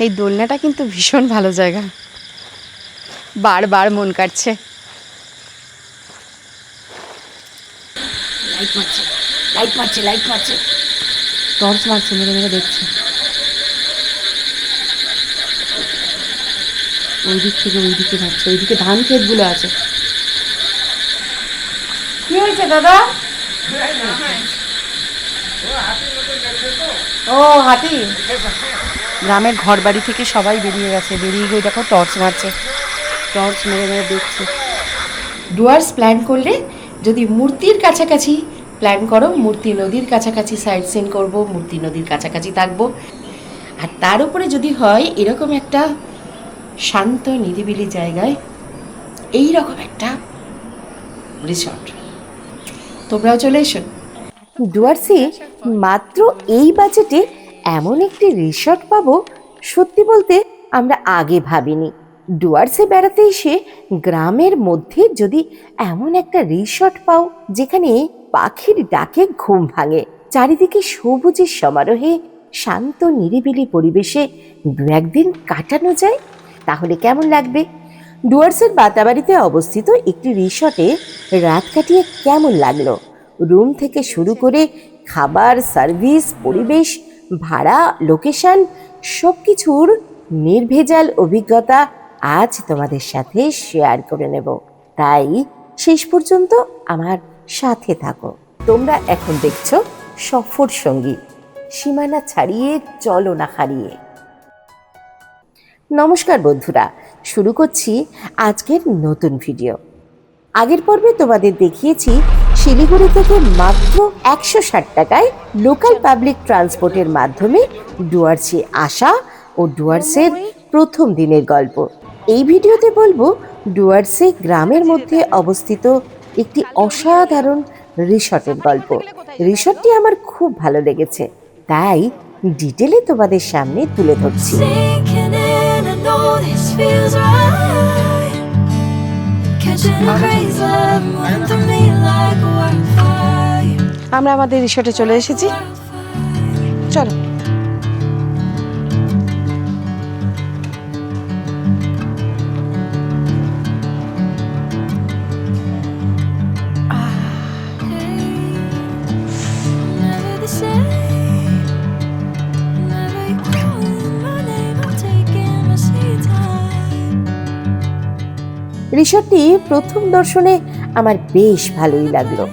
এই দোলনাটা কিন্তু ভীষণ ভালো জায়গা, বারবার মন কাটছে। লাইট মারছে, লাইট মারছে, লাইট মারছে, টর্চ মারছে, মেরে মেরে দেখছে। ওই দিক থেকে ওই দিকে যাচ্ছে, ওইদিকে ধান ক্ষেতগুলো আছে। কি হয়েছে দাদা? ও হাতি। গ্রামের ঘর বাড়ি থেকে সবাই বেরিয়ে গেছে, বেরিয়ে গিয়ে দেখো টর্চ মারছে, টর্চ মেরে মেরে দেখছে। ডুয়ার্স প্ল্যান করলে যদি মূর্তির কাছাকাছি প্ল্যান করো, মূর্তি নদীর কাছাকাছি সাইড সিন করবো, মূর্তি নদীর কাছাকাছি থাকবো, আর তার উপরে যদি হয় এরকম একটা শান্ত নিরিবিলি জায়গায় এই রকম একটা রিসর্ট, তোমরাও চলে এসো। ডুয়ার্সে মাত্র এই বাজেটে এমন একটি রিসর্ট পাবো, সত্যি বলতে আমরা আগে ভাবিনি। ডুয়ার্সে বেড়াতে এসে গ্রামের মধ্যে যদি এমন একটা রিসর্ট পাও যেখানে পাখির ডাকে ঘুম ভাঙে, চারিদিকে সবুজের সমারোহে শান্ত নিরিবিলি পরিবেশে দু একদিন কাটানো যায়, তাহলে কেমন লাগবে? ডুয়ার্সের বাতাবাড়িতে অবস্থিত একটি রিসর্টে রাত কাটিয়ে কেমন লাগলো? রুম থেকে শুরু করে খাবার, সার্ভিস, পরিবেশ, ভাড়া, লোকেশন, সবকিছুর নির্ভেজাল অভিজ্ঞতা আজ তোমাদের সাথে শেয়ার করে নেব। তাই শেষ পর্যন্ত আমার সাথে থাকো। তোমরা এখন দেখছো সফর সঙ্গী, সীমানা ছাড়িয়ে চলো না হারিয়ে। নমস্কার বন্ধুরা, শুরু করছি আজকের নতুন ভিডিও। আগের পর্বে তোমাদের দেখিয়েছি শিলিগুড়ি থেকে মাত্র 160 টাকায় লোকাল পাবলিক ট্রান্সপোর্টের মাধ্যমে ডুয়ার্সে আসা ও ডুয়ার্সের প্রথম দিনের গল্প। এই ভিডিওতে বলবো ডুয়ার্সে গ্রামের মধ্যে অবস্থিত একটি অসাধারণ রিসর্টের গল্প। রিসর্টটি আমার খুব ভালো লেগেছে, তাই ডিটেলে তোমাদের সামনে তুলে ধরছি। আমরা আমাদের রিসর্টে চলে এসেছি, চলো। রিসর্টটি প্রথম দর্শনে আমার বেশ ভালোই লাগলো।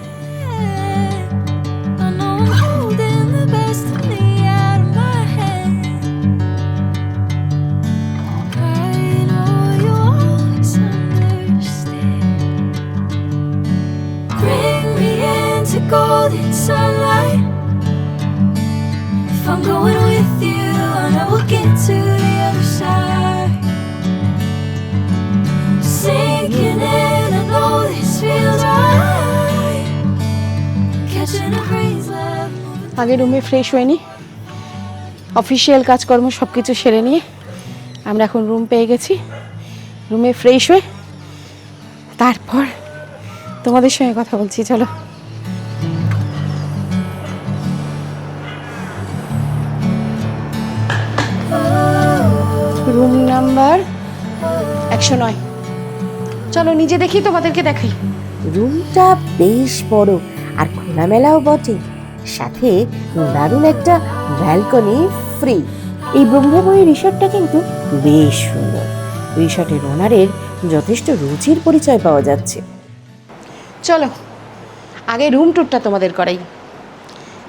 আগে রুমে ফ্রেশ হয়নি, অফিসিয়াল কাজকর্ম সব কিছু সেরে নিয়ে আমরা এখন রুম পেয়ে গেছি। রুমে ফ্রেশ হয়ে তারপর তোমাদের সঙ্গে কথা বলছি, চলো। রুম নাম্বার 109, চলো নিচে দেখি, তোমাদেরকে দেখাই। রুমটা বেশ বড় আর খোলামেলাও বটে, সাথে দারুণ একটা ব্যালকনি ফ্রি। এই ব্রহ্মময়ী রিসর্টটা কিন্তু বেশ সুন্দর। রিসর্টের ওনারের যথেষ্ট রুচির পরিচয় পাওয়া যাচ্ছে। চলো আগে রুম ট্যুরটা তোমাদের করাই।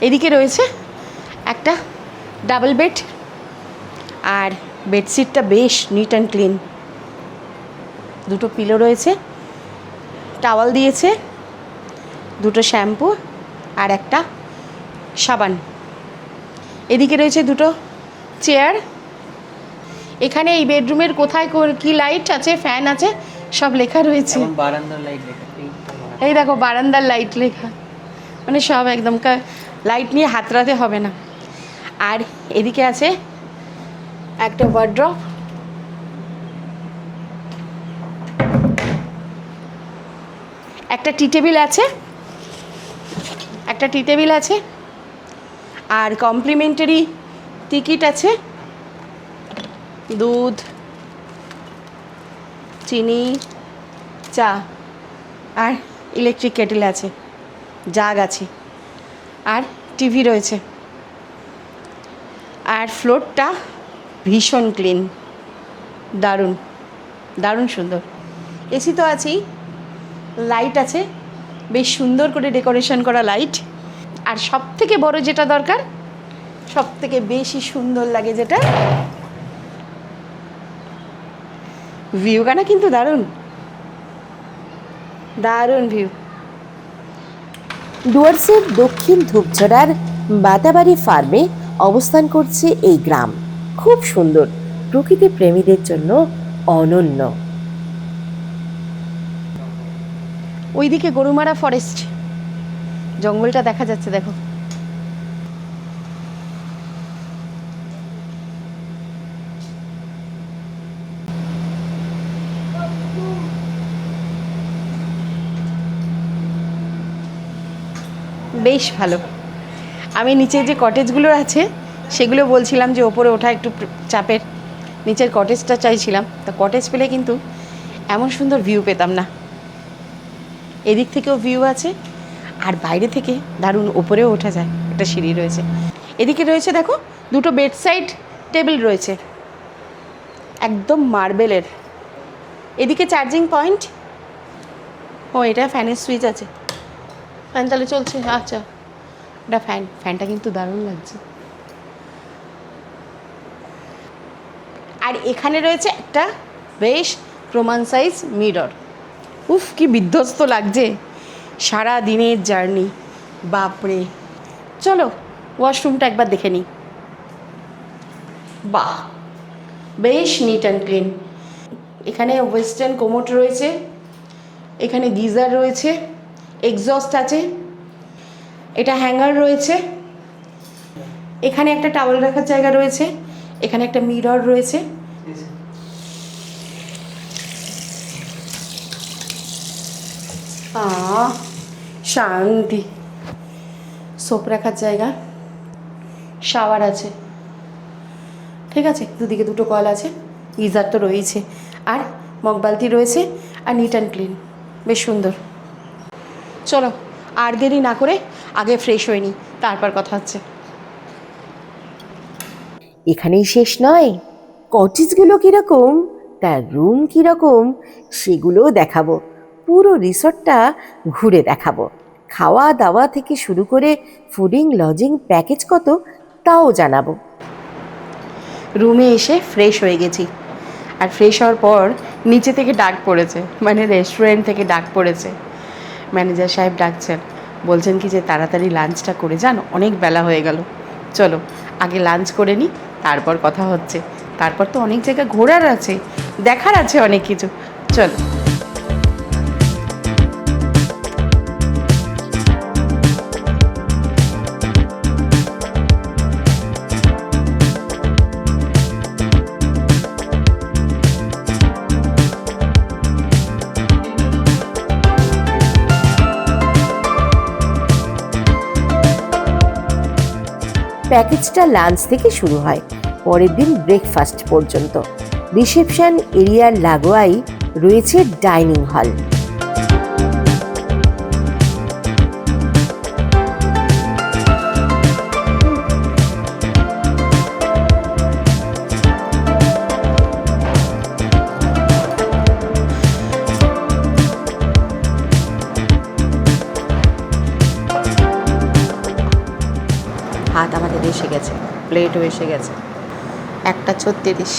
এদিকে রয়েছে একটা ডাবল বেড, আর বেডশিটটা বেশ নিট অ্যান্ড ক্লিন। দুটো পিলো রয়েছে, টাওয়াল দিয়েছে, দুটো শ্যাম্পু আর একটা সাবান। এদিকে রয়েছে দুটো চেয়ার। এখানে এই বেডরুমের কোথায় কি লাইট আছে, ফ্যান আছে, সব লেখা রয়েছে। বারান্দার লাইট লেখা, এই দেখো বারান্দার লাইট লেখা, মানে সব একদম লাইট নিয়ে হাতড়াতে হবে না। আর এদিকে আছে একটা ওয়ার্ড্রপ, একটা টি টেবিল আছে, আর কমপ্লিমেন্টারি টিকিট আছে, দুধ, চিনি, চা, আর ইলেকট্রিক কেটেল আছে, জাগ আছে, আর টিভি রয়েছে। আর ফ্লোরটা ভীষণ ক্লিন, দারুণ দারুণ সুন্দর। এসি তো আছেই, লাইট আছে, বেশ সুন্দর করে ডেকোরেশন করা লাইট। আর সব থেকে বড় যেটা দরকার, সব থেকে বেশি সুন্দর লাগে যেটা, ভিউটা কিন্তু দারুণ দারুণ ভিউ। ডুয়ার্সের দক্ষিণ ধূপঝড়ার বাতাবাড়ি ফার্মে অবস্থান করছে এই গ্রাম। খুব সুন্দর, প্রকৃতি প্রেমীদের জন্য অনন্য। ওইদিকে গরুমারা ফরেস্ট, জঙ্গলটা দেখা যাচ্ছে, দেখো। বেশ ভালো। আমি নিচে যে কটেজগুলো আছে সেগুলো বলছিলাম যে ওপরে ওঠা একটু চাপের, নিচের কটেজটা চাইছিলাম, তা কটেজ পেলে কিন্তু এমন সুন্দর ভিউ পেতাম না। এদিক থেকেও ভিউ আছে, আর বাইরে থেকে দারুণ ওপরেও ওঠা যায়, একটা সিঁড়ি রয়েছে। এদিকে রয়েছে দেখো দুটো বেড সাইড টেবিল রয়েছে, একদম মার্বেলের। এদিকে চার্জিং পয়েন্ট। ও, এটা ফ্যানের সুইচ আছে, ফ্যান তাহলে চলছে। আচ্ছা, এটা ফ্যানটা কিন্তু দারুণ লাগছে। আর এখানে রয়েছে একটা বেশ প্রমাণ সাইজ মিরর। উফ, কি বিধ্বস্ত লাগছে সারা দিনের জার্নি, বাপরে। চলো ওয়াশরুমটা একবার দেখে নিই। বাহ, বেশ নিট অ্যান্ড ক্লিন। এখানে ওয়েস্টার্ন কোমোড রয়েছে, এখানে গিজার রয়েছে, এক্সস্ট আছে, এটা হ্যাঙ্গার রয়েছে, এখানে একটা টাওয়েল রাখার জায়গা রয়েছে, এখানে একটা মিরর রয়েছে। শান্তি। সোপ রাখার জায়গা, শাওয়ার আছে, ঠিক আছে, দুদিকে দুটো কল আছে, গিজার তো রয়েছে, আর মগ বালতি রয়েছে, আর নিট অ্যান্ড ক্লিন, বেশ সুন্দর। চলো আর দেরি না করে আগে ফ্রেশ হয়ে নিই, তারপর কথা হচ্ছে। এখানেই শেষ নয়, কটেজগুলো কিরকম, তার রুম কিরকম, সেগুলোও দেখাবো। পুরো রিসর্টটা ঘুরে দেখাবো। খাওয়া দাওয়া থেকে শুরু করে ফুডিং লজিং প্যাকেজ কত তাও জানাবো। রুমে এসে ফ্রেশ হয়ে গেছি, আর ফ্রেশ হওয়ার পর নিচে থেকে ডাক পড়েছে, মানে রেস্টুরেন্ট থেকে ডাক পড়েছে। ম্যানেজার সাহেব ডাকছেন, বলছেন কি যে তাড়াতাড়ি লাঞ্চটা করে যান, অনেক বেলা হয়ে গেল। চলো আগে লাঞ্চ করে নিই, তারপর কথা হচ্ছে। তারপর তো অনেক জায়গা ঘোরার আছে, দেখার আছে অনেক কিছু। চলো। প্যাকেজটা লাঞ্চ থেকে শুরু হয়, পরের দিন ব্রেকফাস্ট পর্যন্ত। রিসেপশন এরিয়ার লাগোয়াই রয়েছে ডাইনিং হল। ভাত আমাদের এসে গেছে, প্লেটও এসে গেছে। 1:36,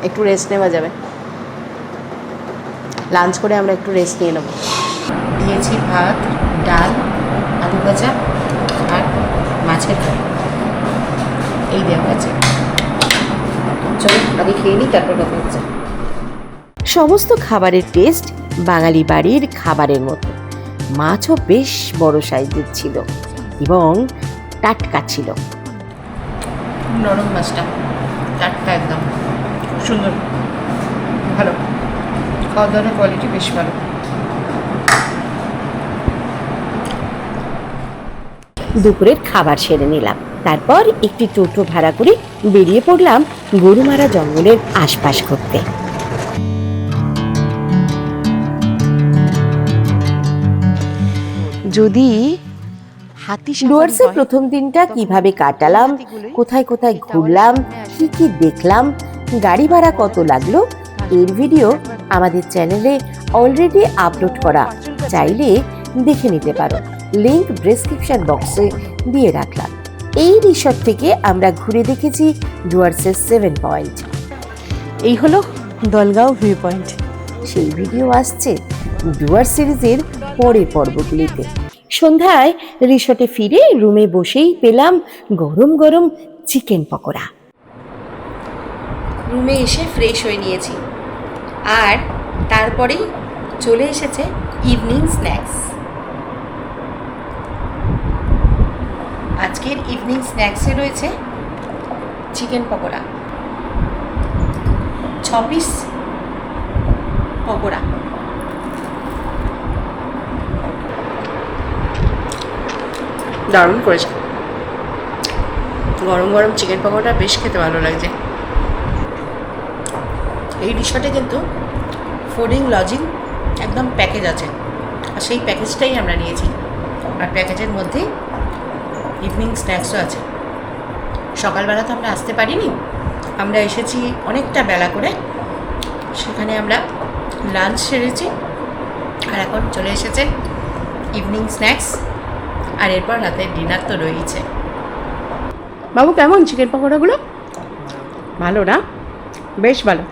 একটু রেস্ট নেওয়া যাবে। লাঞ্চ করে আমরা একটু রেস্ট নিয়ে নেব। দিয়েছি ভাত, ডাল, আলু ভাজা আর মাছের ফ্রাই, এই দেওয়া আছে। চলো আগে খেয়ে নিই, তারপর কথা হচ্ছে। সমস্ত খাবারের টেস্ট বাঙালি বাড়ির খাবারের মতো। মাছও বেশ বড় সাইজের ছিল এবং টাটকা ছিল। নরম মাছটা, টাটকা একদম, সুন্দর, ভালো। খাওয়া দাওয়ার কোয়ালিটি বেশ ভালো। দুপুরের খাবার সেরে নিলাম। তারপর একটি টোটো ভাড়া করে বেরিয়ে পড়লাম গরুমারা জঙ্গলের আশপাশ ঘুরতে। যদি হাতি ডুয়ার্সের প্রথম দিনটা কিভাবে কাটালাম, কোথায় কোথায় ঘুরলাম, কি কি দেখলাম, গাড়ি ভাড়া কত লাগলো, এর ভিডিও আমাদের চ্যানেলে অলরেডি আপলোড করা, চাইলে দেখে নিতে পারো। লিংক ডেসক্রিপশন বক্সে দিয়ে রাখলাম। এই রিসর্ট থেকে আমরা ঘুরে দেখেছি ডুয়ার্সের 7 পয়েন্ট। এই হলো দলগাঁও ভিউ পয়েন্ট। সেই ভিডিও আসছে ডুয়ার্স সিরিজের পরের পর্বগুলিতে। সন্ধ্যায় রিসর্টে ফিরে রুমে বসেই পেলাম গরম গরম চিকেন পকোড়া। রুমে এসে ফ্রেশ হয়ে নিয়েছি, আর তারপরেই চলে এসেছে ইভিনিং স্ন্যাক্স। আজকের ইভিনিং স্ন্যাক্সে রয়েছে চিকেন পকোড়া, 6 পিস পকোড়া। দারুণ করেছে, গরম গরম চিকেন পকোড়া বেশ খেতে ভালো লাগছে। এই রিসর্টে কিন্তু ফুডিং লজিং একদম প্যাকেজ আছে, আর সেই প্যাকেজটাই আমরা নিয়েছি। আর প্যাকেজের মধ্যেই ইভিনিং স্ন্যাক্সও আছে। সকালবেলা তো আমরা আসতে পারিনি, আমরা এসেছি অনেকটা বেলা করে, সেখানে আমরা লাঞ্চ সেরেছি, আর এখন চলে এসেছে ইভিনিং স্ন্যাক্স, আর এরপর রাতের ডিনার তো রয়েছে। বাবু কেমন চিকেন পকোড়াগুলো? ভালো না? বেশ ভালো।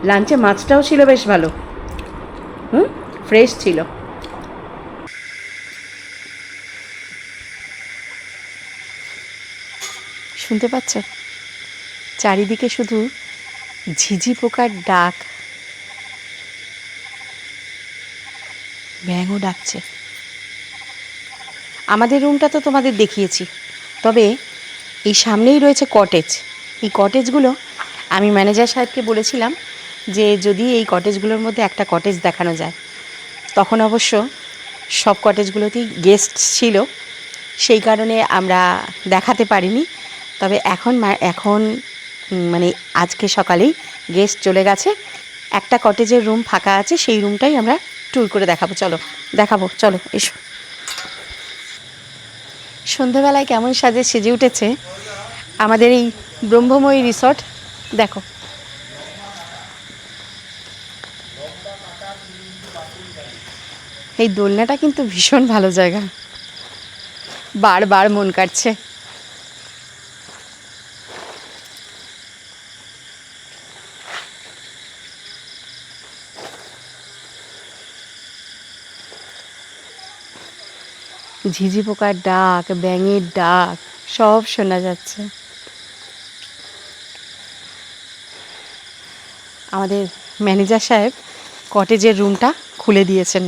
লাঞ্চে মাছটাও ছিল বেশ ভালো, ফ্রেশ ছিল। শুনতে পাচ্ছ? চারিদিকে শুধু ঝিঝি পোকার ডাক, ব্যাঙও ডাকছে। আমাদের রুমটা তো তোমাদের দেখিয়েছি, তবে এই সামনেই রয়েছে কটেজ। এই কটেজগুলো আমি ম্যানেজার সাহেবকে বলেছিলাম যে যদি এই কটেজগুলোর মধ্যে একটা কটেজ দেখানো যায়। তখন অবশ্য সব কটেজগুলোতেই গেস্ট ছিল, সেই কারণে আমরা দেখাতে পারিনি। তবে এখন মানে আজকে সকালেই গেস্ট চলে গেছে, একটা কটেজের রুম ফাঁকা আছে, সেই রুমটাই আমরা ট্যুর করে দেখাবো। চলো এসো। সন্ধ্যাবেলায় কেমন সেজে উঠেছে আমাদের এই ব্রহ্মময়ী রিসর্ট, দেখো। এই দোলনাটা কিন্তু ভীষণ ভালো জায়গা, বারবার মন কাটছে। ঝিঝি পোকার ডাক, ব্যাঙের ডাক সব শোনা যাচ্ছে। আমাদের ম্যানেজার সাহেব কটেজের রুমটা খুলে দিয়েছেন।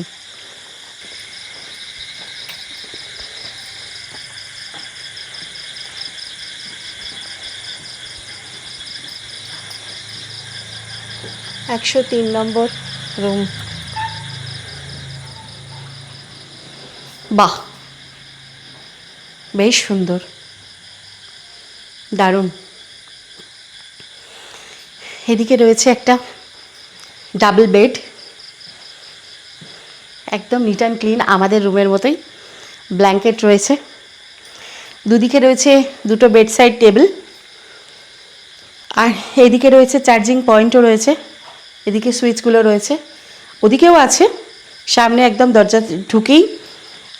একশো 3 নম্বর রুম। বাহ, বেশ সুন্দর, দারুণ। এদিকে রয়েছে একটা ডাবল বেড, একদম নিট অ্যান্ড ক্লিন, আমাদের রুমের মতোই। ব্ল্যাঙ্কেট রয়েছে, দুদিকে রয়েছে দুটো বেডসাইড টেবিল, আর এদিকে রয়েছে চার্জিং পয়েন্টও রয়েছে। এদিকে সুইচগুলো রয়েছে, ওদিকেও আছে। সামনে একদম দরজা ঢুকেই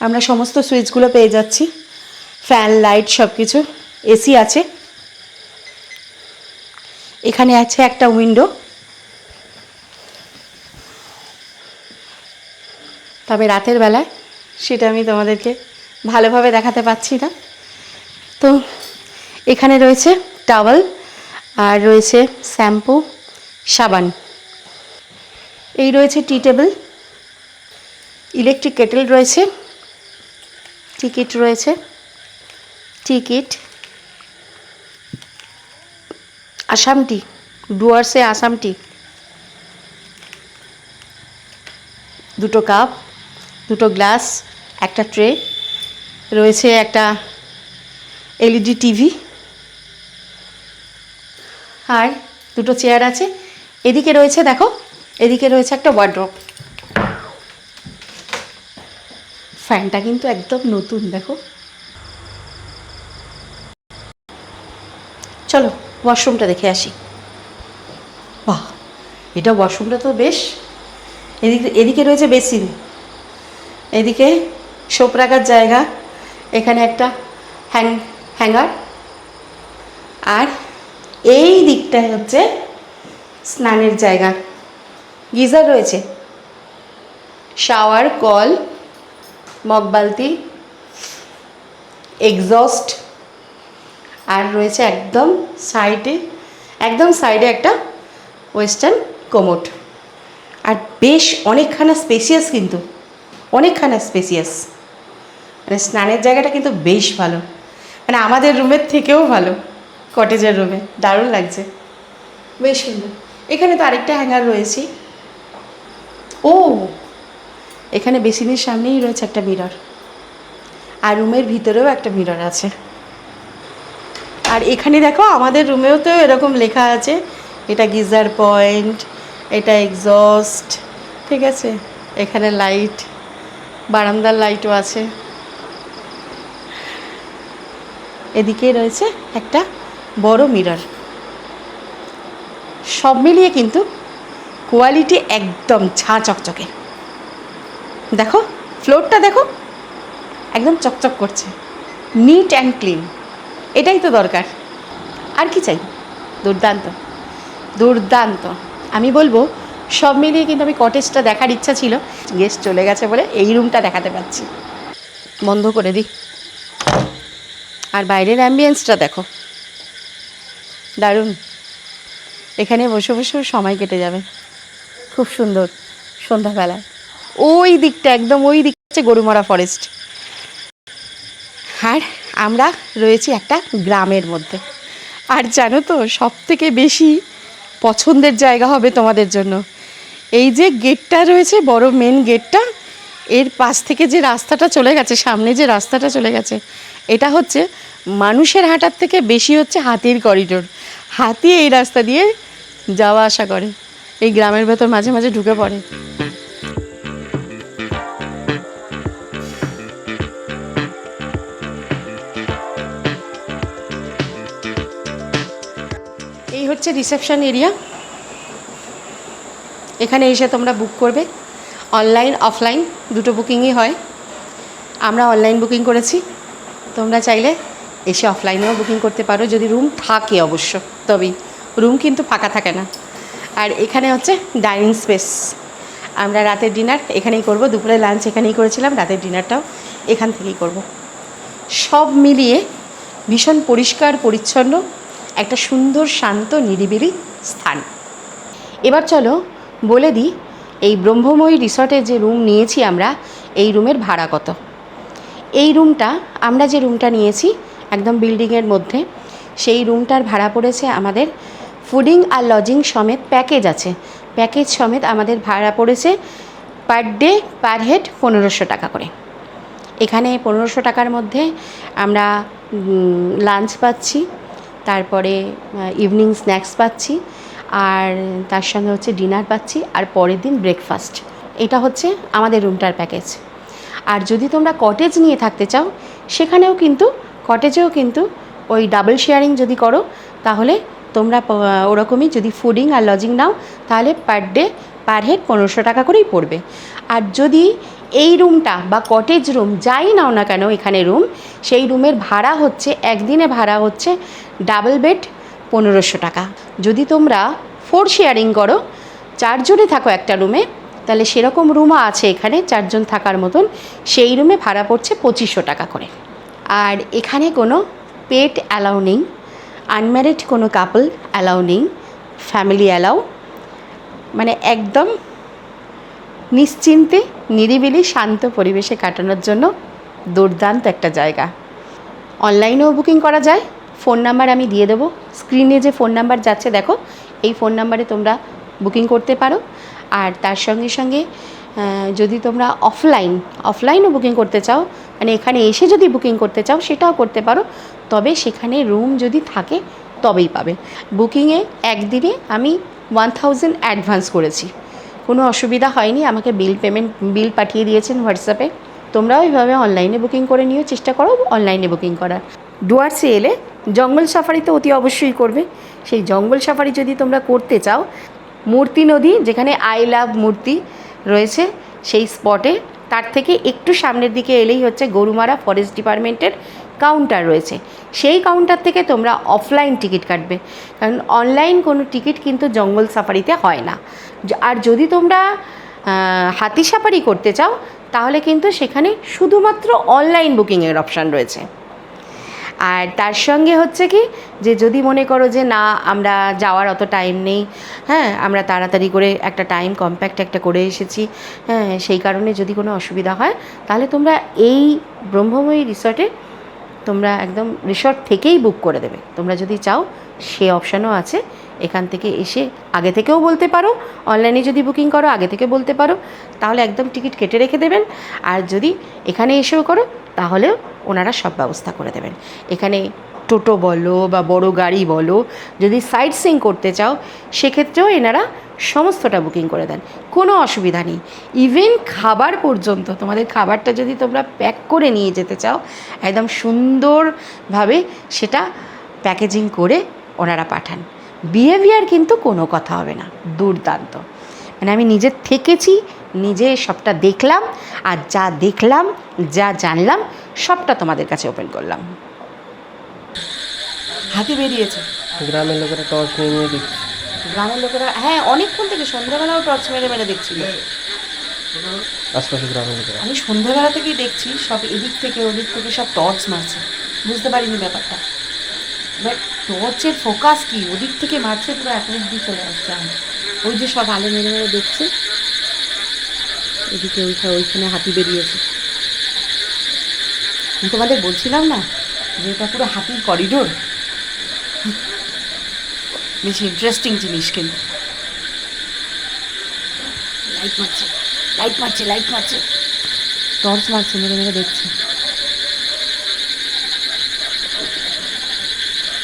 আমরা সমস্ত সুইচগুলো পেয়ে যাচ্ছি, ফ্যান, লাইট সব কিছু। এসি আছে, এখানে আছে একটা উইন্ডো। তবে রাতের বেলায় সেটা আমি তোমাদেরকে ভালোভাবে দেখাতে পাচ্ছি না। তো এখানে রয়েছে টাওয়েল, আর রয়েছে শ্যাম্পু, সাবান। এই রয়েছে টি টেবিল, ইলেকট্রিক কেটেল রয়েছে, টিকিট রয়েছে, টিকিট, আসাম টি, ডুয়ার্সে আসাম টি, দুটো কাপ, দুটো গ্লাস, একটা ট্রে রয়েছে, একটা এলইডি টিভি, আর দুটো চেয়ার আছে। এদিকে রয়েছে, দেখো এদিকে রয়েছে একটা ওয়ার্ড্রপ। ফ্যানটা কিন্তু একদম নতুন, দেখো। চলো ওয়াশরুমটা দেখে আসি। বাহ, এটা ওয়াশরুমটা তো বেশ। এদিকে এদিকে রয়েছে বেসিন, এদিকে সোপ রাখার জায়গা, এখানে একটা হ্যাঙ্গার, আর এই দিকটায় হচ্ছে স্নানের জায়গা। গিজার রয়েছে, শাওয়ার, কল, মগ বালতি, এক্সস্ট, আর রয়েছে একদম সাইডে একটা ওয়েস্টার্ন কোমোড। আর বেশ অনেকখানা স্পেসিয়াস, কিন্তু অনেকখানা স্পেসিয়াস। মানে স্নানের জায়গাটা কিন্তু বেশ ভালো, মানে আমাদের রুমের থেকেও ভালো। কটেজের রুমে দারুণ লাগছে, বেশ সুন্দর। এখানে তো আরেকটা হ্যাঙ্গার রয়েছে। ও, এখানে বেসিনের সামনেই রয়েছে একটা মিরর, আর রুমের ভিতরেও একটা মিরর আছে। আর এখানে দেখো আমাদের রুমেও তো এরকম লেখা আছে, এটা গিজার পয়েন্ট, এটা এক্সস্ট, ঠিক আছে। এখানে লাইট, বারান্দার লাইটও আছে। এদিকে রয়েছে একটা বড় মিরর। সব মিলিয়ে কিন্তু কোয়ালিটি একদম ঝাঁ চকচকে। দেখো ফ্লোরটা, দেখো একদম চকচক করছে, নিট অ্যান্ড ক্লিন। এটাই তো দরকার, আর কি চাই। দুর্দান্ত দুর্দান্ত। আমি বলবো সব মিলিয়ে কিন্তু আমি কটেজটা দেখার ইচ্ছা ছিল, গেস্ট চলে গেছে বলে এই রুমটা দেখাতে পাচ্ছি। বন্ধ করে দিই। আর বাইরের অ্যাম্বিয়েন্সটা দেখো, দারুণ। এখানে বসে বসেও সময় কেটে যাবে, খুব সুন্দর। সন্ধ্যাবেলায় ওই দিকটা, একদম ওই দিকটা হচ্ছে গরুমারা ফরেস্ট। আর আমরা রয়েছি একটা গ্রামের মধ্যে। আর জানো তো সবথেকে বেশি পছন্দের জায়গা হবে তোমাদের জন্য এই যে গেটটা রয়েছে, বড় মেন গেটটা, এর পাশ থেকে যে রাস্তাটা চলে গেছে, সামনে যে রাস্তাটা চলে গেছে, এটা হচ্ছে মানুষের হাঁটার থেকে বেশি হচ্ছে হাতির করিডোর। হাতি এই রাস্তা দিয়ে যাওয়া আসা করে, এই গ্রামের ভেতর মাঝে মাঝে ঢুকে পড়ে। এই হচ্ছে রিসেপশন এরিয়া। এখানে এসে তোমরা বুক করবে, অনলাইন অফলাইন দুটো বুকিংই হয়। আমরা অনলাইন বুকিং করেছি, তোমরা চাইলে এসে অফলাইনেও বুকিং করতে পারো, যদি রুম থাকে অবশ্য, তবেই। রুম কিন্তু ফাঁকা থাকে না। আর এখানে হচ্ছে ডাইনিং স্পেস। আমরা রাতের ডিনার এখানেই করব, দুপুরে লাঞ্চ এখানেই করেছিলাম, রাতের ডিনারটাও এখান থেকেই করব। সব মিলিয়ে ভীষণ পরিষ্কার পরিচ্ছন্ন একটা সুন্দর শান্ত নিরিবিলি স্থান। এবার চলো বলে দিই, এই ব্রহ্মময়ী রিসর্টের যে রুম নিয়েছি আমরা, এই রুমের ভাড়া কত। এই রুমটা, আমরা যে রুমটা নিয়েছি একদম বিল্ডিংয়ের মধ্যে, সেই রুমটার ভাড়া পড়েছে আমাদের, ফুডিং আর লজিং সমেত প্যাকেজ আছে, প্যাকেজ সমেত আমাদের ভাড়া পড়েছে পার ডে পার হেড 1500 টাকা করে। এখানে 1500 টাকার মধ্যে আমরা লাঞ্চ পাচ্ছি, তারপরে ইভিনিং স্ন্যাক্স পাচ্ছি, আর তার সঙ্গে হচ্ছে ডিনার পাচ্ছি, আর পরের দিন ব্রেকফাস্ট। এটা হচ্ছে আমাদের রুমটার প্যাকেজ। আর যদি তোমরা কটেজ নিয়ে থাকতে চাও, সেখানেও কিন্তু, কটেজেও কিন্তু ওই ডাবল শেয়ারিং যদি করো, তাহলে তোমরা ওরকমই, যদি ফুডিং আর লজিং নাও, তাহলে পার ডে পার হেড 1500 টাকা করেই পড়বে। আর যদি এই রুমটা বা কটেজ রুম যাই নাও না কেন এখানে রুম, সেই রুমের ভাড়া হচ্ছে, একদিনে ভাড়া হচ্ছে ডাবল বেড 1500 টাকা। যদি তোমরা 4 শেয়ারিং করো, 4 জনে থাকো একটা রুমে, তাহলে সেরকম রুমও আছে এখানে 4 জন থাকার মতন, সেই রুমে ভাড়া পড়ছে 2500 টাকা করে। আর এখানে কোনো পেট অ্যালাউ নেই, আনম্যারিড কোনো কাপল অ্যালাউ নেই, ফ্যামিলি অ্যালাউ। মানে একদম নিশ্চিন্তে নিরিবিলি শান্ত পরিবেশে কাটানোর জন্য দুর্দান্ত একটা জায়গা। অনলাইনেও বুকিং করা যায়, ফোন নাম্বার আমি দিয়ে দেবো, স্ক্রিনে যে ফোন নাম্বার যাচ্ছে দেখো, এই ফোন নাম্বারে তোমরা বুকিং করতে পারো। আর তার সঙ্গে সঙ্গে যদি তোমরা অফলাইনও বুকিং করতে চাও, মানে এখানে এসে যদি বুকিং করতে চাও, সেটাও করতে পারো। তবে সেখানে রুম যদি থাকে তবেই পাবে। বুকিংয়ে একদিনে আমি 1000 অ্যাডভান্স করেছি, কোনো অসুবিধা হয়নি। আমাকে বিল পাঠিয়ে দিয়েছেন হোয়াটসঅ্যাপে। তোমরাও এইভাবে অনলাইনে বুকিং করে নিও, চেষ্টা করো অনলাইনে বুকিং করার। ডুয়ার্সে এলে জঙ্গল সাফারি তো অতি অবশ্যই করবে। সেই জঙ্গল সাফারি যদি তোমরা করতে চাও, মূর্তি নদী যেখানে আই লাভ মূর্তি রয়েছে সেই স্পটে, তার থেকে একটু সামনের দিকে এলেই হচ্ছে গরুমারা ফরেস্ট ডিপার্টমেন্টের কাউন্টার রয়েছে। সেই কাউন্টার থেকে তোমরা অফলাইন টিকিট কাটবে, কারণ অনলাইন কোনো টিকিট কিন্তু জঙ্গল সাফারিতে হয় না। আর যদি তোমরা হাতি সাফারি করতে চাও তাহলে কিন্তু সেখানে শুধুমাত্র অনলাইন বুকিংয়ের অপশান রয়েছে। আর তার সঙ্গে হচ্ছে কি, যে যদি মনে করো যে না আমরা যাওয়ার অত টাইম নেই, হ্যাঁ আমরা তাড়াতাড়ি করে একটা টাইম কম্প্যাক্ট একটা করে এসেছি, হ্যাঁ সেই কারণে যদি কোনো অসুবিধা হয়, তাহলে তোমরা এই ব্রহ্মময়ী রিসর্টে তোমরা একদম রিসর্ট থেকেই বুক করে দেবে। তোমরা যদি চাও সে অপশানও আছে, এখান থেকে এসে আগে থেকেও বলতে পারো, অনলাইনে যদি বুকিং করো আগে থেকে বলতে পারো, তাহলে একদম টিকিট কেটে রেখে দেবেন। আর যদি এখানে এসেও করো তাহলেও ওনারা সব ব্যবস্থা করে দেবেন। এখানে টোটো বলো বা বড় গাড়ি বলো, যদি সাইট সিইং করতে চাও সেক্ষেত্রেও এনারা সমস্তটা বুকিং করে দেন, কোনো অসুবিধা নেই। ইভেন খাবার পর্যন্ত, তোমাদের খাবারটা যদি তোমরা প্যাক করে নিয়ে যেতে চাও, একদম সুন্দরভাবে সেটা প্যাকেজিং করে ওনারা পাঠান। বিহেভিয়ার কিন্তু কোনো কথা হবে না, দুর্দান্ত। মানে আমি নিজে থেকেছি, নিজে সবটা দেখলাম, আর যা দেখলাম যা জানলাম সবটা তোমাদের কাছে ওপেন করলাম। হাতি বেরিয়েছে, গ্রামের লোকেরা টর্চ নিয়ে নিয়ে দেখছে। গ্রামের লোকেরা হ্যাঁ অনেকক্ষণ থেকে সন্ধ্যাবেলাও টর্চ মেরে মেরে দেখছিল। আশপাশে গ্রামের লোকেরা আমি সন্ধ্যাবেলা থেকেই দেখছি সব এদিক থেকে ওদিক থেকে সব টর্চ মারছে, বুঝতে পারিনি ব্যাপারটা। বাট টর্চের ফোকাস কি, ওদিক থেকে মারছে পুরো একের দিকে চলে আসছে। আমি ওই যে সব আলো মেরে মেরে দেখছে, এদিকে ওইখানে হাতি বেরিয়েছে। আমি তোমাদের বলছিলাম না যে এটা পুরো হাতির করিডোর। বেশ ইন্টারেস্টিং জিনিস কিন্তু। লাইট মারছে লাইট মারছে লাইট মারছে, টর্চ মারছে, মেরে মেরে দেখছে।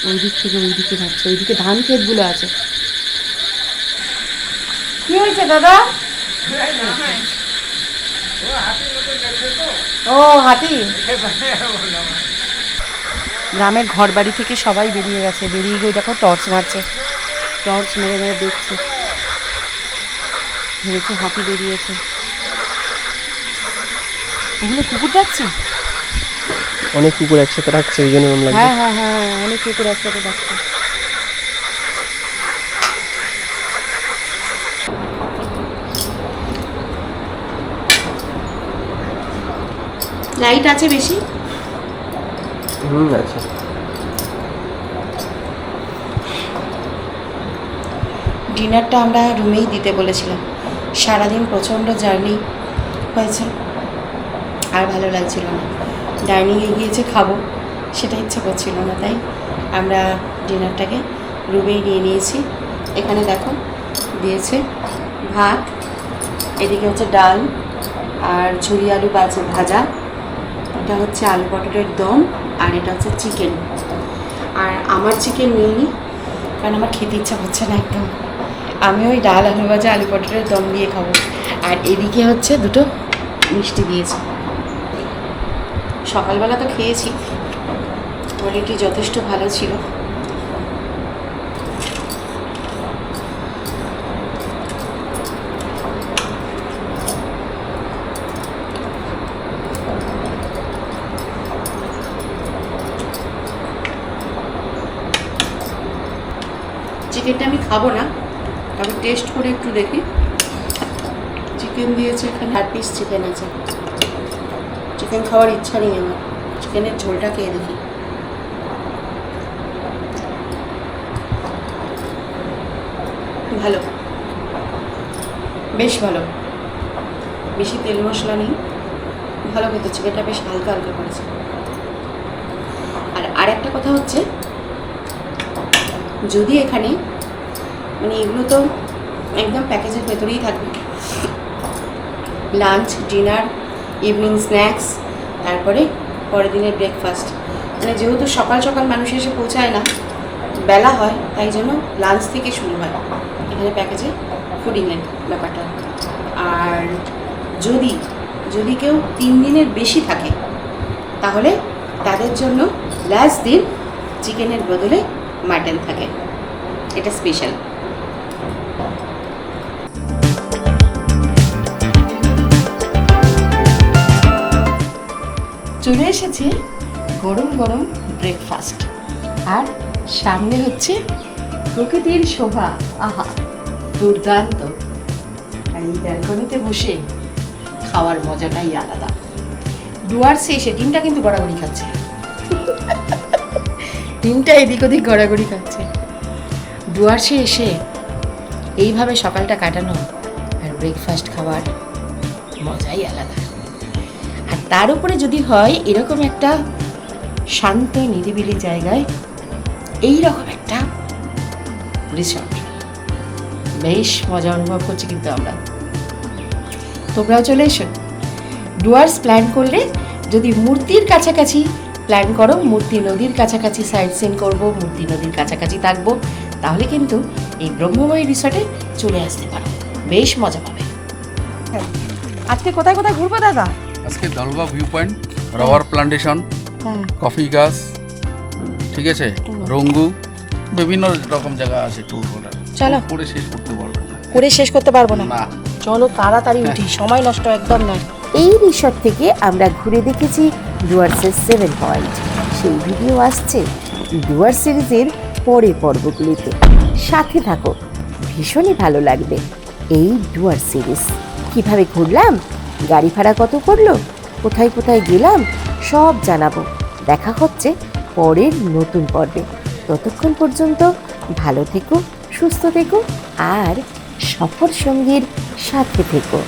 ওই দিক থেকে ওই দিকে যাচ্ছে, ওইদিকে ধান ক্ষেতগুলো আছে। কি হয়েছে দাদা? ও হাতি। গ্রামের ঘর বাড়ি থেকে সবাই বেরিয়ে গেছে, বেরিয়ে গিয়ে দেখো টর্চ মারছে, টর্চ মেরে মেরে দেখছে, ভেবেছে হাতি বেরিয়েছে। ওগুলো কুকুর ডাকছে, অনেক কুকুর একসাথে রাখছে, ওই জন্য এরকম লাগছে। হ্যাঁ হ্যাঁ হ্যাঁ অনেক কুকুর একসাথে ডাকছে। লাইট আছে বেশি? আচ্ছা। ডিনারটা আমরা রুমেই দিতে বলেছিলাম। সারাদিন প্রচণ্ড জার্নি হয়েছে, আর ভালো লাগছিল না। ডাইনিংয়ে গিয়েছে খাবো, সেটা ইচ্ছা করছিল না, তাই আমরা ডিনারটাকে রুমেই নিয়ে নিয়েছি। এখানে দেখো দিয়েছে ভাত, এদিকে হচ্ছে ডাল আর ঝুরি আলু ভাজা, এটা হচ্ছে আলু পটলের দম, আর এটা হচ্ছে চিকেন। আর আমার চিকেন নিয়ে নিই, কারণ আমার খেতে ইচ্ছা করছে না একদম। আমি ওই ডাল আলু ভাজা আলু পটলের দম দিয়ে খাবো। আর এদিকে হচ্ছে দুটো মিষ্টি দিয়েছে। সকালবেলা তো খেয়েছি, কোয়ালিটি যথেষ্ট ভালো ছিল। চিকেনটা আমি খাবো না, তবে টেস্ট করে একটু দেখি। চিকেন দিয়েছে এখানে, 8 পিস চিকেন আছে। চিকেন খাওয়ার ইচ্ছা নেই আমার, চিকেনের ঝোলটা খেয়ে দেখি। ভালো, বেশ ভালো, বেশি তেল মশলা নেই, ভালো কিন্তু চিকেনটা বেশ হালকা হালকা করেছে। আর আরেকটা কথা হচ্ছে, যদি এখানে মানে এগুলো তো একদম প্যাকেজের ভেতরেই থাকবে, লাঞ্চ, ডিনার, ইভিনিং স্ন্যাক্স, তারপরে পরের দিনের ব্রেকফাস্ট মানে যেহেতু সকাল সকাল মানুষ এসে পৌঁছায় না, বেলা হয়, তাই জন্য লাঞ্চ থেকে শুরু হয় এখানে প্যাকেজে ফুডিংয়ের ব্যাপারটা। আর যদি যদি কেউ 3 দিনের বেশি থাকে তাহলে তাদের জন্য লাস্ট দিন চিকেনের বদলে মাটন থাকে, এটা স্পেশাল। চলে এসেছে গরম গরম ব্রেকফাস্ট, আর সামনে হচ্ছে প্রকৃতির শোভা। আহা, দুর্দান্ত। আর এই ব্যালকনিতে বসে খাওয়ার মজাটাই আলাদা। ডুয়ার্সে এসে ডিমটা কিন্তু গড়াগড়ি খাচ্ছে, ডিমটা এদিক ওদিক গড়াগড়ি খাচ্ছে। ডুয়ার্সে এসে এইভাবে সকালটা কাটানো আর ব্রেকফাস্ট খাওয়ার মজাই আলাদা। আর তার উপরে যদি হয় এরকম একটা শান্ত নিরিবিলি জায়গায় এই রকম একটা রিসর্ট, বেশ মজা অনুভব করছি কিন্তু আমরা। তোমরাও চলে এসো। ডুয়ার্স প্ল্যান করলে যদি মূর্তির কাছাকাছি প্ল্যান করো, মূর্তি নদীর কাছাকাছি সাইড সিন করবো, মূর্তি নদীর কাছাকাছি থাকবো, তাহলে কিন্তু এই ব্রহ্মময়ী রিসর্টে চলে আসতে পারো, বেশ মজা পাবে। আজকে কোথায় কোথায় ঘুরবো দাদা? আজকে দলগা viewpoint, rubber plantation, coffee গাছ, ঠিক আছে, রঙ্গু, বিভিন্ন রকম জায়গা আছে ট্যুর করার। চলো। পরে শেষ করতে পারবো না। করে শেষ করতে পারবো না। না। চলো তাড়াতাড়ি উঠি, সময় নষ্ট একদম নয়। এই রিসর্ট থেকে আমরা ঘুরে দেখেছি ডুয়ার্সের 7 পয়েন্ট। সেই ভিডিও আসছে ডুয়ার্স সিরিজের পরের পর্বগুলিতে। সাথে থাকো, ভীষণই ভালো লাগবে এই ডুয়ার্স সিরিজ। কিভাবে ঘুরলাম, গাড়ি ভাড়া কত পড়লো, কোথায় কোথায় গেলাম, সব জানাবো। দেখা হচ্ছে পরের নতুন পর্বে। ততক্ষণ পর্যন্ত ভালো থেকো, সুস্থ থেকো আর সফর সঙ্গীর সাথে থেকো।